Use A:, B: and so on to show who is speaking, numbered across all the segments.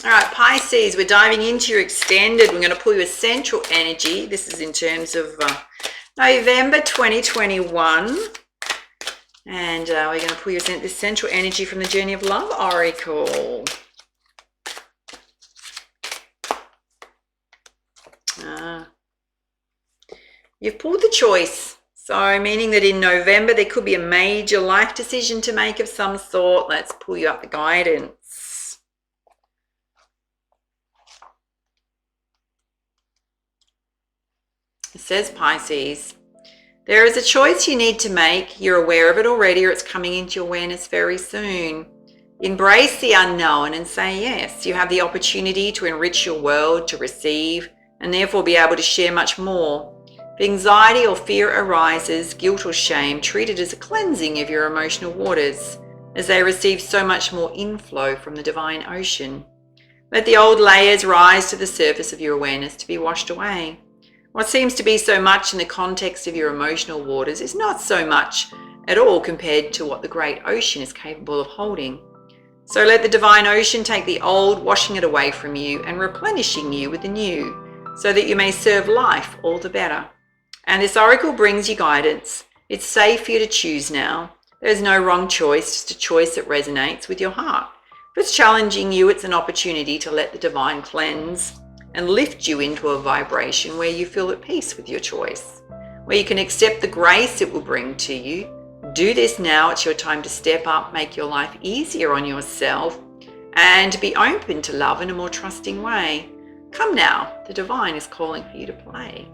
A: All right, Pisces, we're diving into your extended. We're going to pull you a central energy. This is in terms of November 2021. And we're going to pull you this central energy from the Journey of Love Oracle. You've pulled the choice. So meaning that in November, there could be a major life decision to make of some sort. Let's pull you up the guidance. It says, Pisces, there is a choice you need to make. You're aware of it already, or it's coming into your awareness very soon. Embrace the unknown and say yes. You have the opportunity to enrich your world, to receive, and therefore be able to share much more. If anxiety or fear arises, guilt or shame, treat it as a cleansing of your emotional waters, as they receive so much more inflow from the divine ocean. Let the old layers rise to the surface of your awareness to be washed away. What seems to be so much in the context of your emotional waters is not so much at all compared to what the great ocean is capable of holding. So let the divine ocean take the old, washing it away from you and replenishing you with the new, so that you may serve life all the better. And this oracle brings you guidance. It's safe for you to choose now. There's no wrong choice, just a choice that resonates with your heart. If it's challenging you, it's an opportunity to let the divine cleanse and lift you into a vibration where you feel at peace with your choice, where you can accept the grace it will bring to you. Do this now. It's your time to step up, make your life easier on yourself, and be open to love in a more trusting way. Come now, the divine is calling for you to play.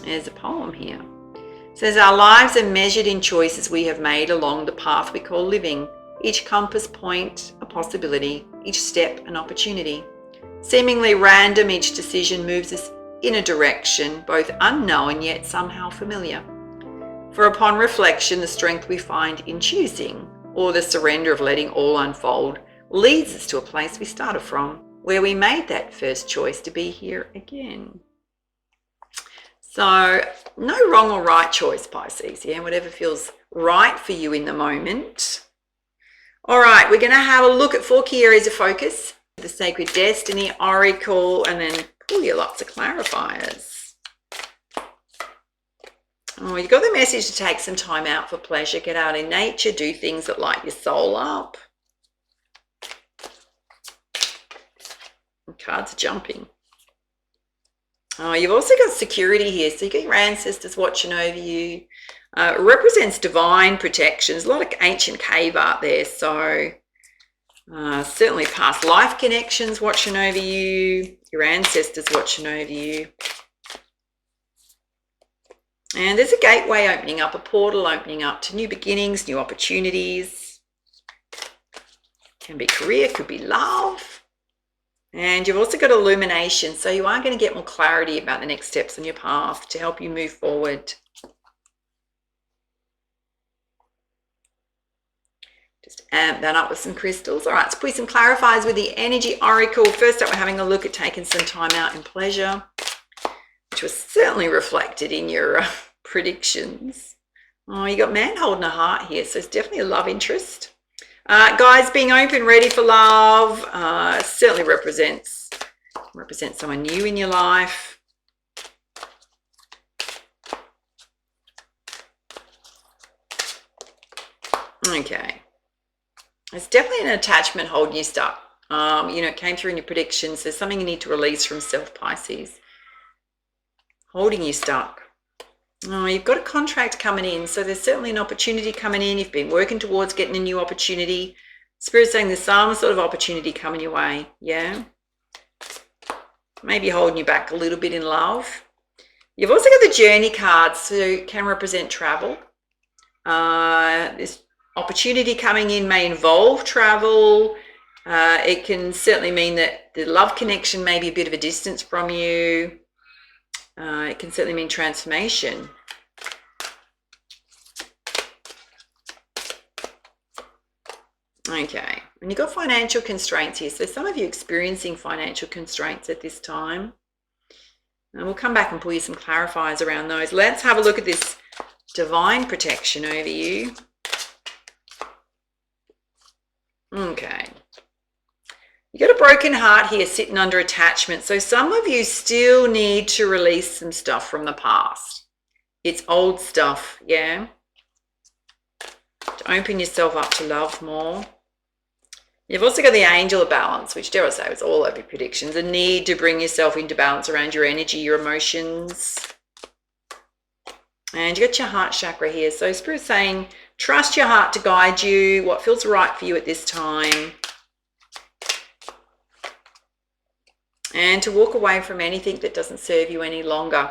A: There's a poem here. It says, our lives are measured in choices we have made along the path we call living. Each compass point a possibility, each step an opportunity. Seemingly random, each decision moves us in a direction, both unknown yet somehow familiar. For upon reflection, the strength we find in choosing, or the surrender of letting all unfold, leads us to a place we started from, where we made that first choice to be here again. So no wrong or right choice, Pisces, yeah, whatever feels right for you in the moment. All right, we're going to have a look at 4 key areas of focus, the Sacred Destiny Oracle, and then pull you lots of clarifiers. Oh, you got the message to take some time out for pleasure, get out in nature, do things that light your soul up. The cards are jumping. Oh, you've also got security here. So you've got your ancestors watching over you. It represents divine protection. There's a lot of ancient cave art there. So certainly past life connections watching over you. Your ancestors watching over you. And there's a gateway opening up, a portal opening up to new beginnings, new opportunities. Can be career, could be love. And you've also got illumination, so you are going to get more clarity about the next steps on your path to help you move forward. Just amp that up with some crystals. All right, let's put some clarifiers with the Energy Oracle. First up, we're having a look at taking some time out in pleasure, which was certainly reflected in your predictions. Oh, you got man holding a heart here, so it's definitely a love interest. Guys, being open, ready for love, certainly represents someone new in your life. Okay. It's definitely an attachment holding you stuck. It came through in your predictions. There's something you need to release from self, Pisces. Holding you stuck. Oh, you've got a contract coming in, so there's certainly an opportunity coming in. You've been working towards getting a new opportunity. Spirit's saying there's some sort of opportunity coming your way, yeah? Maybe holding you back a little bit in love. You've also got the Journey cards, so can represent travel. This opportunity coming in may involve travel. It can certainly mean that the love connection may be a bit of a distance from you. It can certainly mean transformation. Okay, and you've got financial constraints here. So some of you experiencing financial constraints at this time. And we'll come back and pull you some clarifiers around those. Let's have a look at this divine protection over you. Okay. You got a broken heart here sitting under attachment. So some of you still need to release some stuff from the past. It's old stuff, yeah? To open yourself up to love more. You've also got the angel of balance, which dare I say is all over your predictions. A need to bring yourself into balance around your energy, your emotions. And you got your heart chakra here. So Spirit's saying, trust your heart to guide you, what feels right for you at this time. And to walk away from anything that doesn't serve you any longer.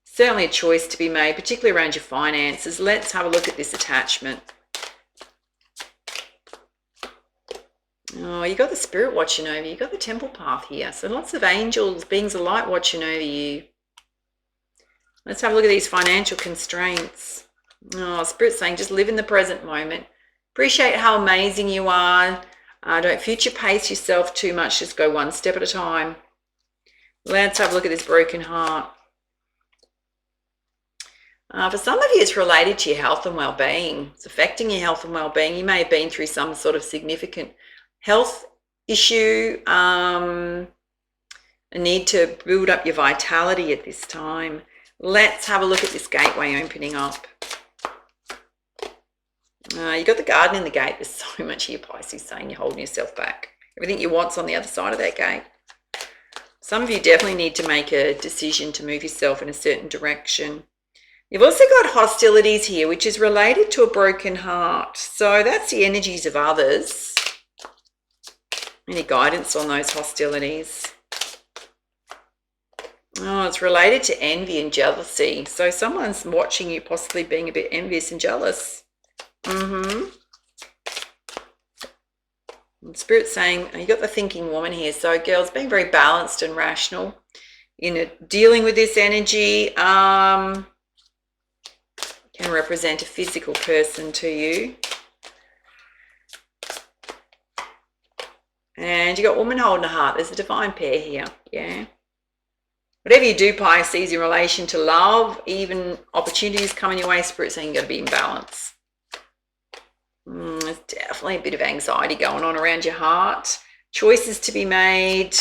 A: Certainly a choice to be made, particularly around your finances. Let's have a look at this attachment. Oh, you got the spirit watching over you. You got the temple path here. So lots of angels, beings of light watching over you. Let's have a look at these financial constraints. Oh, Spirit's saying just live in the present moment. Appreciate how amazing you are. Don't future pace yourself too much. Just go one step at a time. Let's have a look at this broken heart. For some of you, it's related to your health and well-being. It's affecting your health and well-being. You may have been through some sort of significant health issue, a need to build up your vitality at this time. Let's have a look at this gateway opening up. You got the garden in the gate. There's so much here, Pisces, saying you're holding yourself back. Everything you want's on the other side of that gate. Some of you definitely need to make a decision to move yourself in a certain direction. You've also got hostilities here, which is related to a broken heart. So that's the energies of others. Any guidance on those hostilities? Oh, it's related to envy and jealousy. So someone's watching you possibly being a bit envious and jealous. Spirit's saying, you got the thinking woman here. So girls, being very balanced and rational in dealing with this energy. Can represent a physical person to you. And you got woman holding a heart. There's a divine pair here, yeah. Whatever you do, Pisces, in relation to love, even opportunities coming your way, Spirit's saying you got to be in balance. There's definitely a bit of anxiety going on around your heart. Choices to be made.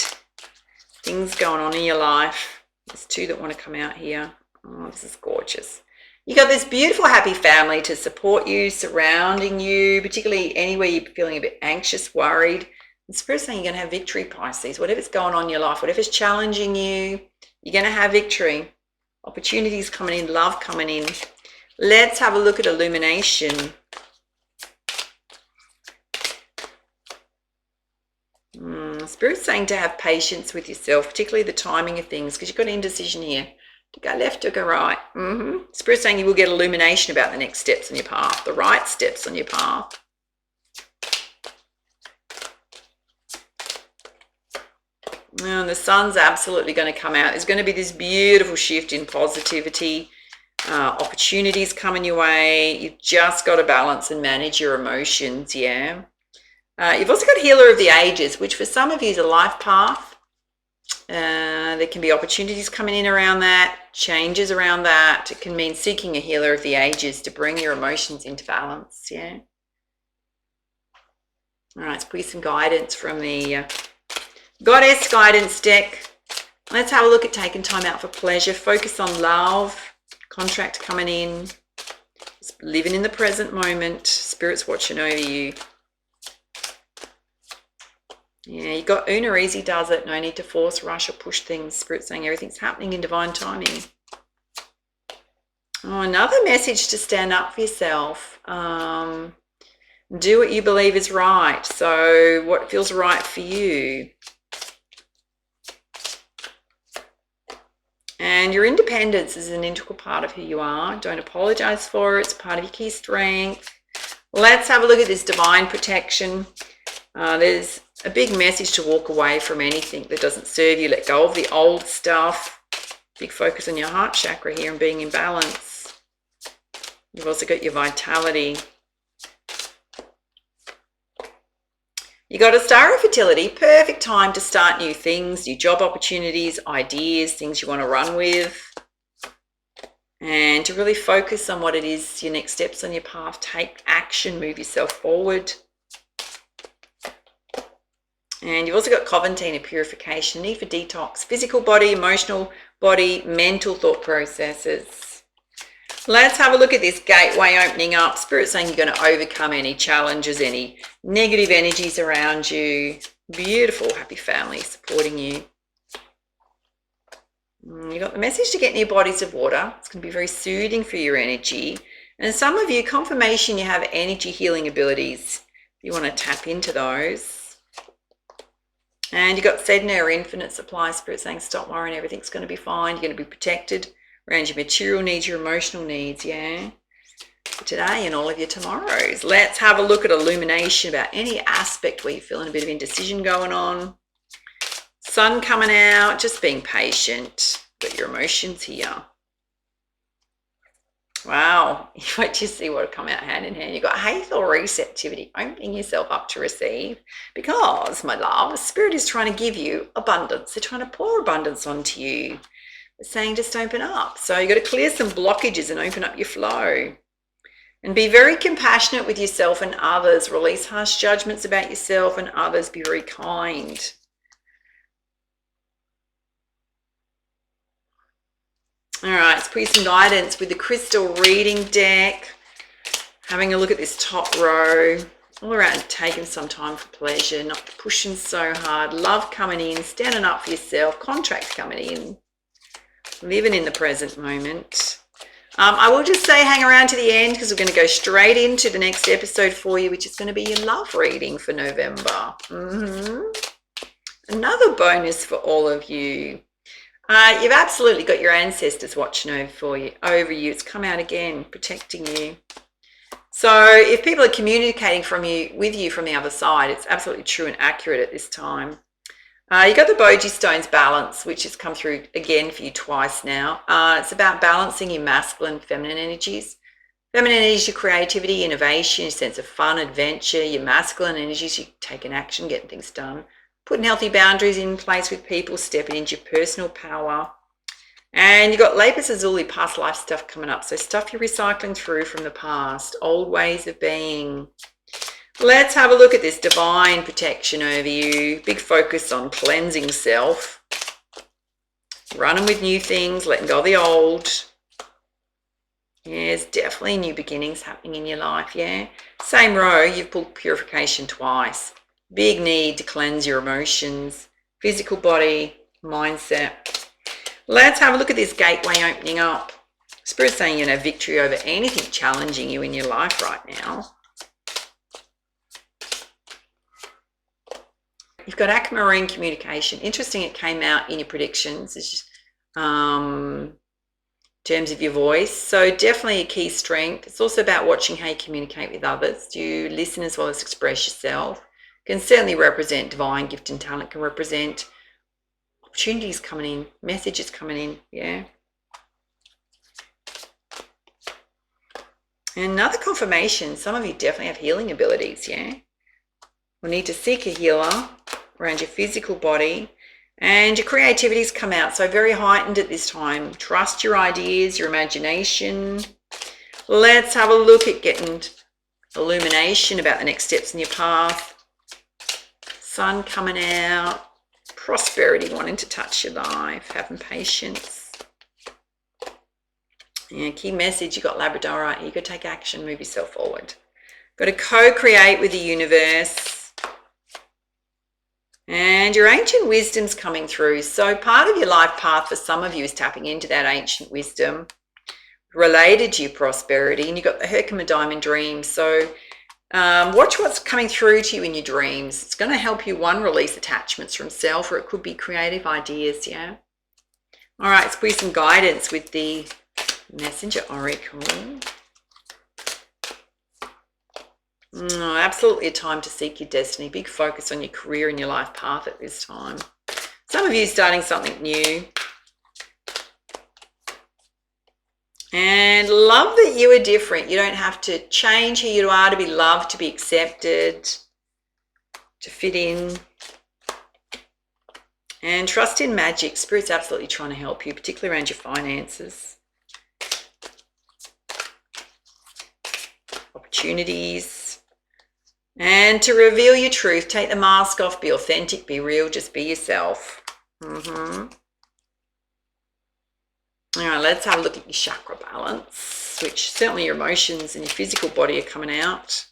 A: Things going on in your life. There's two that want to come out here. Oh, this is gorgeous. You got this beautiful, happy family to support you, surrounding you, particularly anywhere you're feeling a bit anxious, worried. And Spirit's saying you're going to have victory, Pisces. Whatever's going on in your life, whatever's challenging you, you're going to have victory. Opportunities coming in, love coming in. Let's have a look at illumination. Spirit's saying to have patience with yourself, particularly the timing of things, because you've got indecision here. To go left or go right. Spirit's saying you will get illumination about the next steps on your path, the right steps on your path. And the sun's absolutely going to come out. There's going to be this beautiful shift in positivity, opportunities coming your way. You've just got to balance and manage your emotions, yeah. You've also got healer of the ages, which for some of you is a life path. There can be opportunities coming in around that, changes around that. It can mean seeking a healer of the ages to bring your emotions into balance, yeah. All right, let's put you some guidance from the Goddess Guidance deck. Let's have a look at taking time out for pleasure. Focus on love, contract coming in, just living in the present moment. Spirit's watching over you. Yeah, you got Una easy does it. No need to force, rush, or push things. Spirit saying everything's happening in divine timing. Oh, another message to stand up for yourself. Do what you believe is right. So what feels right for you. And your independence is an integral part of who you are. Don't apologize for it. It's part of your key strength. Let's have a look at this divine protection. There's a big message to walk away from anything that doesn't serve you. Let go of the old stuff. Big focus on your heart chakra here and being in balance. You've also got your vitality. You got a star of fertility. Perfect time to start new things, new job opportunities, ideas, things you want to run with. And to really focus on what it is, your next steps on your path. Take action, move yourself forward. And you've also got Coventine of purification, need for detox, physical body, emotional body, mental thought processes. Let's have a look at this gateway opening up. Spirit saying you're going to overcome any challenges, any negative energies around you. Beautiful, happy family supporting you. You got the message to get near bodies of water. It's going to be very soothing for your energy. And some of you, confirmation you have energy healing abilities. You want to tap into those. And you got Sedna or infinite supply. Spirit saying stop worrying, everything's going to be fine. You're going to be protected around your material needs, your emotional needs, yeah? For today and all of your tomorrows. Let's have a look at illumination about any aspect where you're feeling a bit of indecision going on. Sun coming out, just being patient. Got your emotions here. Wow, wait till you see what will come out hand in hand. You've got Hathor receptivity, opening yourself up to receive. Because, my love, Spirit is trying to give you abundance. They're trying to pour abundance onto you. They're saying just open up. So you've got to clear some blockages and open up your flow. And be very compassionate with yourself and others. Release harsh judgments about yourself and others. Be very kind. All right, let's put you some guidance with the crystal reading deck. Having a look at this top row. All around taking some time for pleasure, not pushing so hard. Love coming in, standing up for yourself. Contracts coming in. Living in the present moment. I will just say hang around to the end because we're going to go straight into the next episode for you, which is going to be your love reading for November. Another bonus for all of you. You've absolutely got your ancestors watching over you. It's come out again, protecting you. So if people are communicating with you from the other side, it's absolutely true and accurate at this time. You got the Boji Stones balance, which has come through again for you twice now. It's about balancing your masculine and feminine energies. Feminine energies, your creativity, innovation, your sense of fun, adventure. Your masculine energies, you taking action, getting things done. Putting healthy boundaries in place with people, stepping into your personal power. And you've got Lapis Lazuli, past life stuff coming up. So stuff you're recycling through from the past, old ways of being. Let's have a look at this divine protection over you. Big focus on cleansing self. Running with new things, letting go of the old. There's definitely new beginnings happening in your life, yeah? Same row, you've pulled purification twice. Big need to cleanse your emotions, physical body, mindset. Let's have a look at this gateway opening up. Spirit's saying you know victory over anything challenging you in your life right now. You've got aquamarine communication. Interesting, it came out in your predictions. It's just, in terms of your voice. So definitely a key strength. It's also about watching how you communicate with others. Do you listen as well as express yourself? Can certainly represent divine gift and talent, can represent opportunities coming in, messages coming in, yeah. And another confirmation, some of you definitely have healing abilities, yeah. We'll need to seek a healer around your physical body, and your creativity's come out, so very heightened at this time. Trust your ideas, your imagination. Let's have a look at getting illumination about the next steps in your path. Sun coming out, prosperity, wanting to touch your life, having patience. Yeah, key message, you got Labradorite, you got to take action, move yourself forward. Got to co-create with the universe. And your ancient wisdom's coming through. So part of your life path for some of you is tapping into that ancient wisdom related to your prosperity. And you've got the Herkimer Diamond Dream. So watch what's coming through to you in your dreams. It's going to help you, one, release attachments from self, or it could be creative ideas, yeah? All right, let's put you some guidance with the Messenger Oracle. Absolutely a time to seek your destiny. Big focus on your career and your life path at this time. Some of you starting something new. And love that you are different. You don't have to change who you are to be loved, to be accepted, to fit in. And trust in magic. Spirit's absolutely trying to help you, particularly around your finances. Opportunities. And to reveal your truth, take the mask off, be authentic, be real, just be yourself. All right, let's have a look at your chakra balance, which certainly your emotions and your physical body are coming out.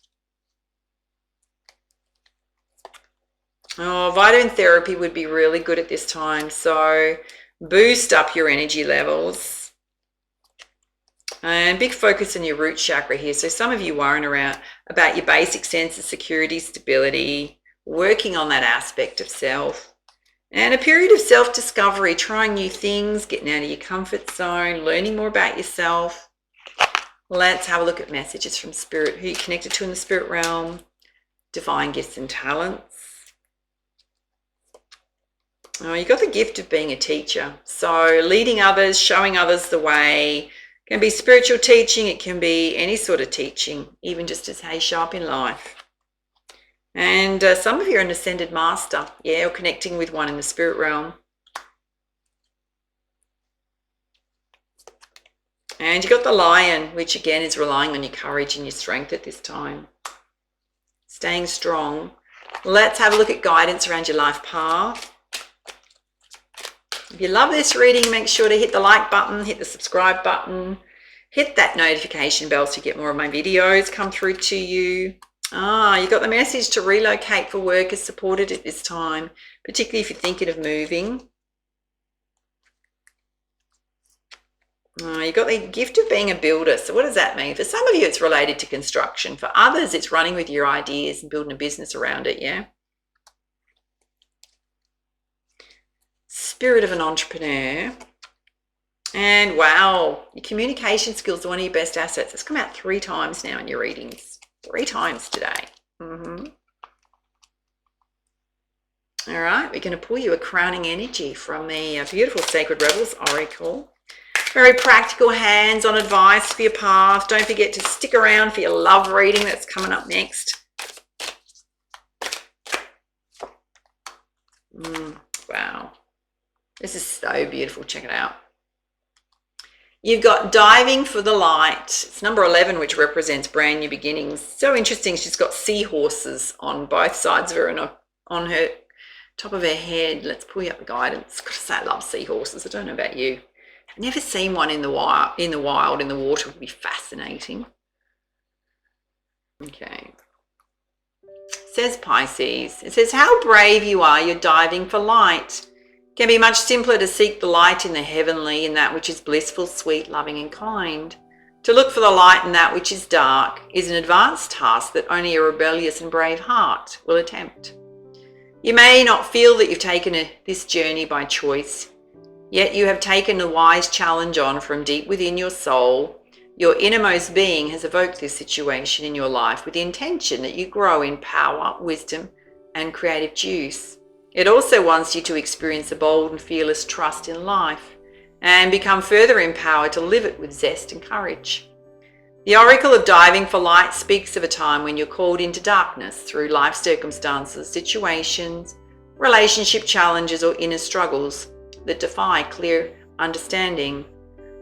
A: Oh, vitamin therapy would be really good at this time. So boost up your energy levels. And big focus on your root chakra here. So some of you worrying around about your basic sense of security, stability, working on that aspect of self. And a period of self-discovery, trying new things, getting out of your comfort zone, learning more about yourself. Let's have a look at messages from Spirit, who you're connected to in the spirit realm, divine gifts and talents. Oh, you got the gift of being a teacher. So leading others, showing others the way. It can be spiritual teaching. It can be any sort of teaching, even just as how you show up in life. And some of you are an ascended master. Yeah, or connecting with one in the spirit realm. And you got the lion, which again is relying on your courage and your strength at this time. Staying strong. Let's have a look at guidance around your life path. If you love this reading, make sure to hit the like button, hit the subscribe button, hit that notification bell so you get more of my videos come through to you. You got the message to relocate for work is supported at this time, particularly if you're thinking of moving. You got the gift of being a builder. So what does that mean? For some of you, it's related to construction. For others, it's running with your ideas and building a business around it, yeah? Spirit of an entrepreneur. And wow, your communication skills are one of your best assets. It's come out 3 times now in your readings. 3 times today. All right, we're going to pull you a crowning energy from the beautiful Sacred Rebels Oracle. Very practical, hands-on advice for your path. Don't forget to stick around for your love reading that's coming up next. Wow. This is so beautiful. Check it out. You've got Diving for the Light. It's number 11, which represents brand new beginnings. So interesting. She's got seahorses on both sides of her and on her top of her head. Let's pull you up the guidance. Gotta say, I love seahorses. I don't know about you. I've never seen one in the wild. In the water would be fascinating. Okay. It says Pisces. It says, how brave you are. You're diving for light. It can be much simpler to seek the light in the heavenly, in that which is blissful, sweet, loving and kind. To look for the light in that which is dark is an advanced task that only a rebellious and brave heart will attempt. You may not feel that you've taken this journey by choice, yet you have taken a wise challenge on from deep within your soul. Your innermost being has evoked this situation in your life with the intention that you grow in power, wisdom and creative juice. It also wants you to experience a bold and fearless trust in life and become further empowered to live it with zest and courage. The Oracle of Diving for Light speaks of a time when you're called into darkness through life circumstances, situations, relationship challenges or inner struggles that defy clear understanding.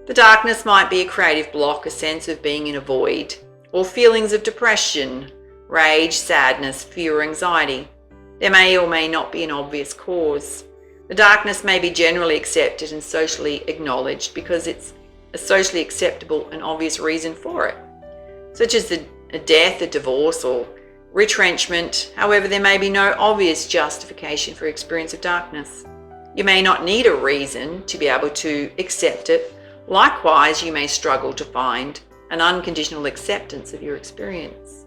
A: The darkness might be a creative block, a sense of being in a void, or feelings of depression, rage, sadness, fear or anxiety. There may or may not be an obvious cause. The darkness may be generally accepted and socially acknowledged because it's a socially acceptable and obvious reason for it, such as a death, a divorce, or retrenchment. However, there may be no obvious justification for experience of darkness. You may not need a reason to be able to accept it. Likewise, you may struggle to find an unconditional acceptance of your experience.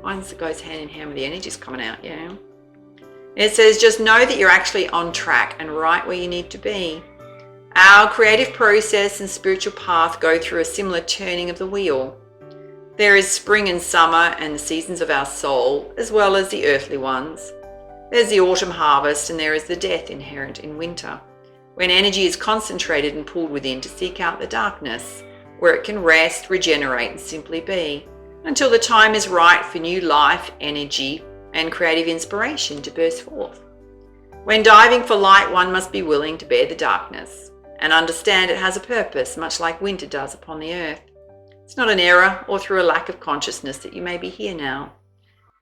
A: One that goes hand in hand with the energies coming out, yeah. It says, just know that you're actually on track and right where you need to be. Our creative process and spiritual path go through a similar turning of the wheel. There is spring and summer and the seasons of our soul, as well as the earthly ones. There's the autumn harvest and there is the death inherent in winter, when energy is concentrated and pulled within to seek out the darkness, where it can rest, regenerate and simply be, until the time is right for new life, energy and creative inspiration to burst forth. When diving for light, one must be willing to bear the darkness and understand it has a purpose, much like winter does upon the earth. It's not an error or through a lack of consciousness that you may be here now.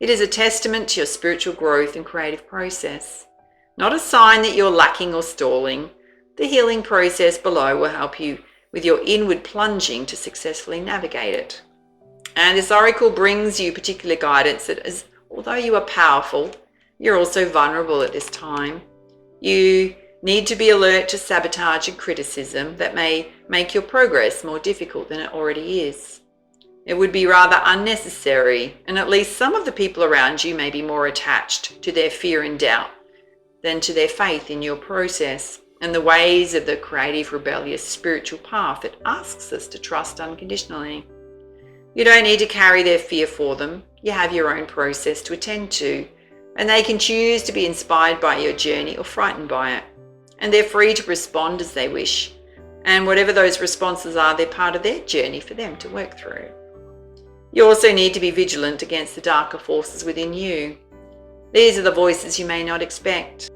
A: It is a testament to your spiritual growth and creative process, not a sign that you're lacking or stalling. The healing process below will help you with your inward plunging to successfully navigate it. And this oracle brings you particular guidance that is, although you are powerful, you're also vulnerable at this time. You need to be alert to sabotage and criticism that may make your progress more difficult than it already is. It would be rather unnecessary, and at least some of the people around you may be more attached to their fear and doubt than to their faith in your process and the ways of the creative, rebellious, spiritual path that asks us to trust unconditionally. You don't need to carry their fear for them. You have your own process to attend to, and they can choose to be inspired by your journey or frightened by it. And they're free to respond as they wish. And whatever those responses are, they're part of their journey for them to work through. You also need to be vigilant against the darker forces within you. These are the voices you may not expect,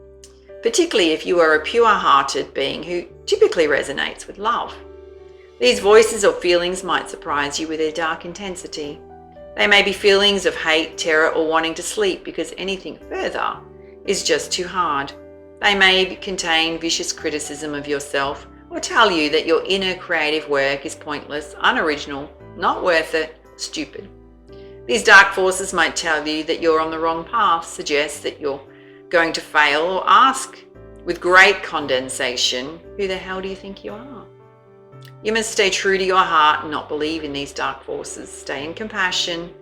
A: particularly if you are a pure-hearted being who typically resonates with love. These voices or feelings might surprise you with their dark intensity. They may be feelings of hate, terror, or wanting to sleep because anything further is just too hard. They may contain vicious criticism of yourself or tell you that your inner creative work is pointless, unoriginal, not worth it, stupid. These dark forces might tell you that you're on the wrong path, suggest that you're going to fail, or ask with great condensation, who the hell do you think you are? You must stay true to your heart and not believe in these dark forces. Stay in compassion.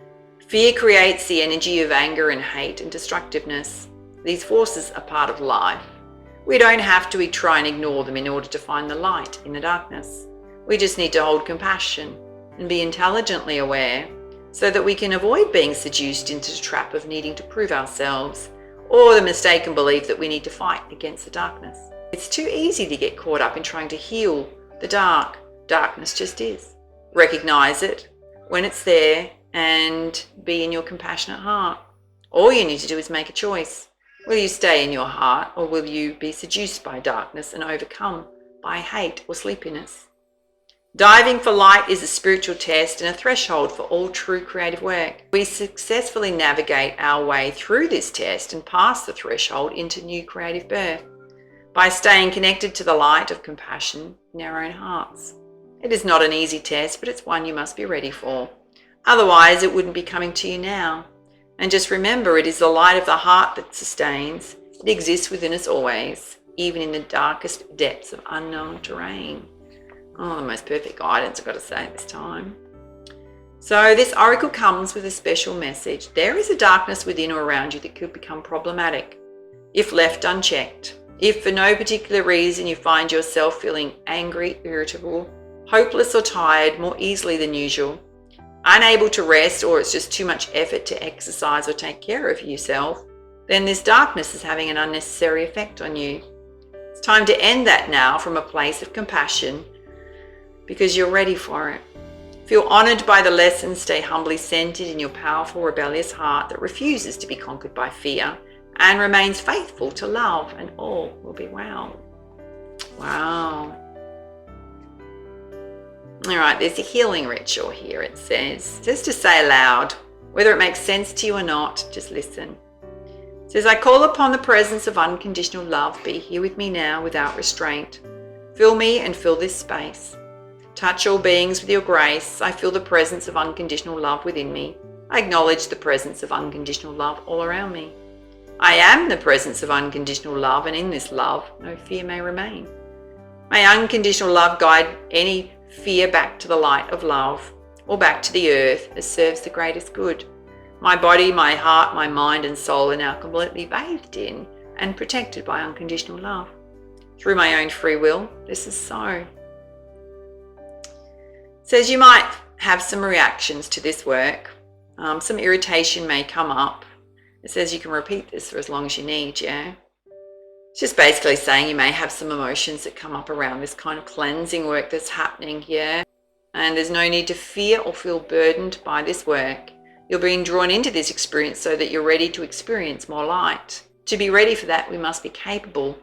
A: Fear creates the energy of anger and hate and destructiveness. These forces are part of life. We don't have to try and ignore them in order to find the light in the darkness. We just need to hold compassion and be intelligently aware so that we can avoid being seduced into the trap of needing to prove ourselves or the mistaken belief that we need to fight against the darkness. It's too easy to get caught up in trying to heal the dark. Darkness just is. Recognize it when it's there and be in your compassionate heart. All you need to do is make a choice. Will you stay in your heart, or will you be seduced by darkness and overcome by hate or sleepiness? Diving for light is a spiritual test and a threshold for all true creative work. We successfully navigate our way through this test and pass the threshold into new creative birth by staying connected to the light of compassion in our own hearts. It is not an easy test, but it's one you must be ready for. Otherwise, it wouldn't be coming to you now. And just remember, it is the light of the heart that sustains. It exists within us always, even in the darkest depths of unknown terrain. Oh, the most perfect guidance, I've got to say at this time. So this oracle comes with a special message. There is a darkness within or around you that could become problematic if left unchecked. If for no particular reason you find yourself feeling angry, irritable, hopeless or tired more easily than usual, unable to rest, or it's just too much effort to exercise or take care of yourself, then this darkness is having an unnecessary effect on you. It's time to end that now from a place of compassion because you're ready for it. Feel honored by the lesson. Stay humbly centered in your powerful, rebellious heart that refuses to be conquered by fear and remains faithful to love, and all will be well. Wow. All right, there's a healing ritual here. It says, just to say aloud, whether it makes sense to you or not, just listen. It says, I call upon the presence of unconditional love. Be here with me now without restraint. Fill me and fill this space. Touch all beings with your grace. I feel the presence of unconditional love within me. I acknowledge the presence of unconditional love all around me. I am the presence of unconditional love, and in this love, no fear may remain. May unconditional love guide any fear back to the light of love, or back to the earth as serves the greatest good. My body, my heart, my mind and soul are now completely bathed in and protected by unconditional love. Through my own free will, this is so. It says you might have some reactions to this work. Some irritation may come up. It says you can repeat this for as long as you need, yeah? It's just basically saying you may have some emotions that come up around this kind of cleansing work that's happening here. And there's no need to fear or feel burdened by this work. You're being drawn into this experience so that you're ready to experience more light. To be ready for that, we must be capable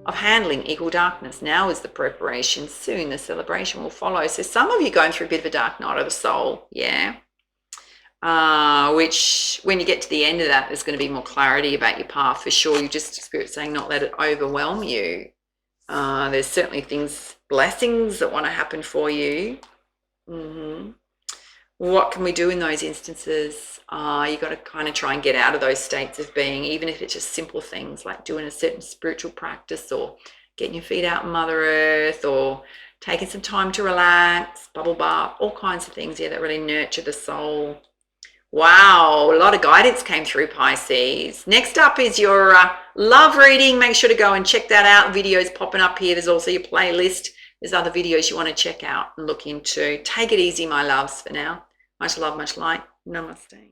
A: of handling equal darkness. Now is the preparation. Soon the celebration will follow. So some of you going through a bit of a dark night of the soul, yeah? which when you get to the end of that, there's going to be more clarity about your path for sure. You just, Spirit saying, not let it overwhelm you. There's certainly blessings that want to happen for you. What can we do in those instances? You got to kind of try and get out of those states of being, even if it's just simple things like doing a certain spiritual practice, or getting your feet out in Mother Earth, or taking some time to relax, bubble bath, all kinds of things, that really nurture the soul. Wow, a lot of guidance came through, Pisces. Next up is your love reading. Make sure to go and check that out. Videos popping up here. There's also your playlist. There's other videos you want to check out and look into. Take it easy, my loves, for now. Much love, much light. Namaste.